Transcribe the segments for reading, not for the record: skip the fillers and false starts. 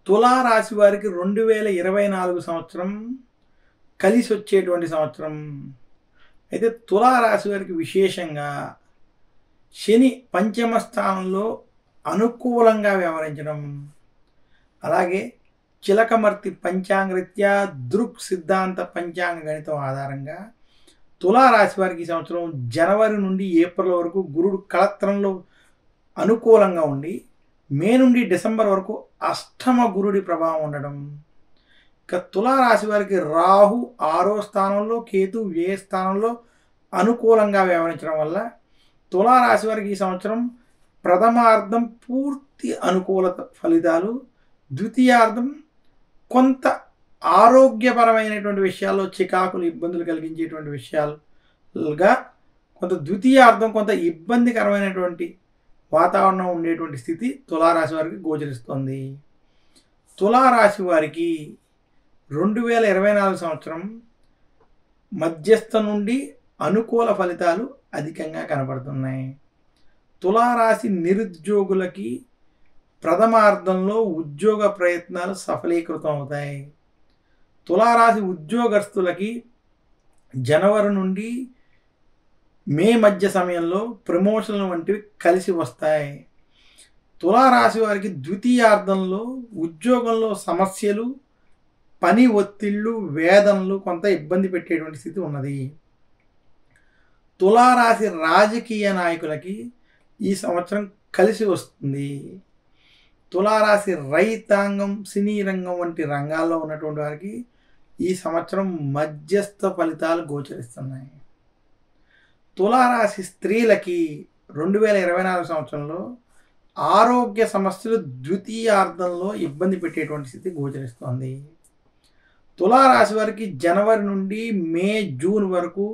తులారాశి వారికి 2024 సంవత్సరం కలిసి వచ్చేటువంటి సంవత్సరం. అయితే తులారాశి వారికి విశేషంగా శని పంచమ స్థానంలో అనుకూలంగా వ్యవహరించడం, అలాగే చిలకమర్తి పంచాంగరీత్యా దృక్ సిద్ధాంత పంచాంగ గణితం ఆధారంగా తులారాశి వారికి ఈ సంవత్సరం జనవరి నుండి ఏప్రిల్ వరకు గురుడు కళత్రంలో అనుకూలంగా ఉండి మే నుండి డిసెంబర్ వరకు అష్టమ గురుడి ప్రభావం ఉండడం. ఇక తులారాశి వారికి రాహు 6వ స్థానంలో, కేతు వ్యయ స్థానంలో అనుకూలంగా వ్యవహరించడం వల్ల తులారాశి వారికి ఈ సంవత్సరం ప్రథమార్థం పూర్తి అనుకూలత ఫలితాలు, ద్వితీయార్థం కొంత ఆరోగ్యపరమైనటువంటి విషయాల్లో చికాకులు, ఇబ్బందులు కలిగించేటువంటి విషయాలుగా, కొంత ద్వితీయార్థం కొంత ఇబ్బందికరమైనటువంటి వాతావరణం ఉండేటువంటి స్థితి తులారాశి వారికి గోచరిస్తుంది. తులారాశి వారికి 2024 సంవత్సరం మధ్యస్థ నుండి అనుకూల ఫలితాలు అధికంగా కనబడుతున్నాయి. తులారాశి నిరుద్యోగులకి ప్రథమార్థంలో ఉద్యోగ ప్రయత్నాలు సఫలీకృతం అవుతాయి. తులారాశి ఉద్యోగస్తులకి జనవరి నుండి మే మధ్య సమయంలో ప్రమోషన్లు వంటివి కలిసి వస్తాయి. తులారాశి వారికి ద్వితీయార్థంలో ఉద్యోగంలో సమస్యలు, పని ఒత్తిళ్ళు, వేదనలు కొంత ఇబ్బంది పెట్టేటువంటి స్థితి ఉన్నది. తులారాశి రాజకీయ నాయకులకి ఈ సంవత్సరం కలిసి వస్తుంది. తులారాశి రైతాంగం, సినీ రంగం వంటి రంగాల్లో ఉన్నటువంటి వారికి ఈ సంవత్సరం మధ్యస్థ ఫలితాలు గోచరిస్తున్నాయి. తులారాశి స్త్రీలకి 2024 సంవత్సరంలో ఆరోగ్య సమస్యలు ద్వితీయార్థంలో ఇబ్బంది పెట్టేటువంటి స్థితి గోచరిస్తోంది. తులారాశి వారికి జనవరి నుండి మే, జూన్ వరకు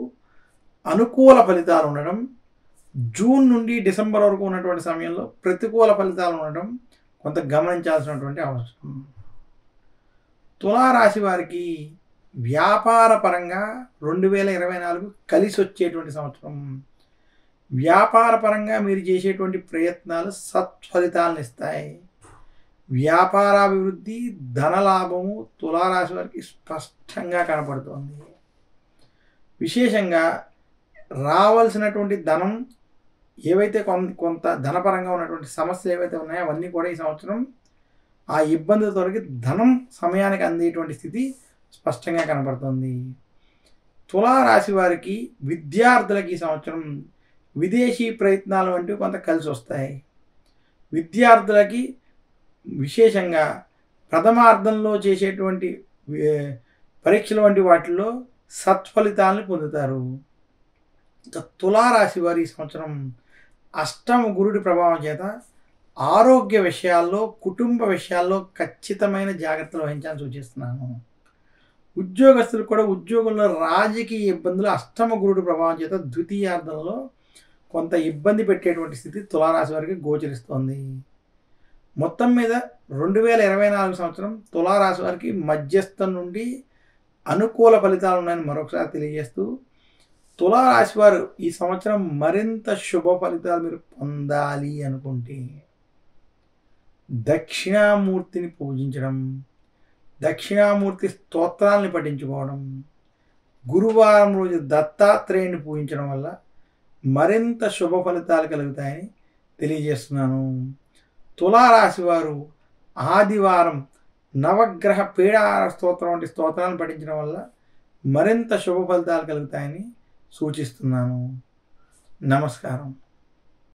అనుకూల ఫలితాలు ఉండడం, జూన్ నుండి డిసెంబర్ వరకు ఉన్నటువంటి సమయంలో ప్రతికూల ఫలితాలు ఉండడం కొంత గమనించాల్సినటువంటి అవసరం. తులారాశి వారికి వ్యాపార పరంగా 2024 కలిసి వచ్చేటువంటి సంవత్సరం. వ్యాపార పరంగా మీరు చేసేటువంటి ప్రయత్నాలు సత్ఫలితాలను ఇస్తాయి. వ్యాపారాభివృద్ధి, ధనలాభము తులారాశి వారికి స్పష్టంగా కనపడుతోంది. విశేషంగా రావాల్సినటువంటి ధనం ఏవైతే కొంత ధనపరంగా ఉన్నటువంటి సమస్యలు ఏవైతే ఉన్నాయో అవన్నీ కూడా ఈ సంవత్సరం ఆ ఇబ్బందుల తొలగి ధనం సమయానికి అందేటువంటి స్థితి స్పష్టంగా కనపడుతుంది. తులారాశి వారికి విద్యార్థులకి ఈ సంవత్సరం విదేశీ ప్రయత్నాలు వంటివి కొంత కలిసి వస్తాయి. విద్యార్థులకి విశేషంగా ప్రథమార్థంలో చేసేటువంటి పరీక్షల వంటి వాటిల్లో సత్ఫలితాలను పొందుతారు. తులారాశి వారి ఈ సంవత్సరం అష్టమ గురుడి ప్రభావం చేత ఆరోగ్య విషయాల్లో, కుటుంబ విషయాల్లో ఖచ్చితమైన జాగ్రత్తలు వహించాలని సూచిస్తున్నాను. ఉద్యోగస్తులు కూడా ఉద్యోగంలో రాజకీయ ఇబ్బందులు అష్టమ గురుడి ప్రభావం చేత ద్వితీయార్థంలో కొంత ఇబ్బంది పెట్టేటువంటి స్థితి తులారాశి వారికి గోచరిస్తోంది. మొత్తం మీద 2024 సంవత్సరం తులారాశి వారికి మధ్యస్థం నుండి అనుకూల ఫలితాలు ఉన్నాయని మరొకసారి తెలియజేస్తూ, తులారాశి వారు ఈ సంవత్సరం మరింత శుభ ఫలితాలు మీరు పొందాలి అనుకుంటే దక్షిణామూర్తిని పూజించడం, దక్షిణామూర్తి స్తోత్రాలను పఠించుకోవడం, గురువారం రోజు దత్తాత్రేయుని పూజించడం వల్ల మరింత శుభ ఫలితాలు కలుగుతాయని తెలియజేస్తున్నాను. తులారాశి వారు ఆదివారం నవగ్రహ పీడార స్తోత్రం వంటి స్తోత్రాలను పఠించడం వల్ల మరింత శుభ ఫలితాలు కలుగుతాయని సూచిస్తున్నాను. నమస్కారం.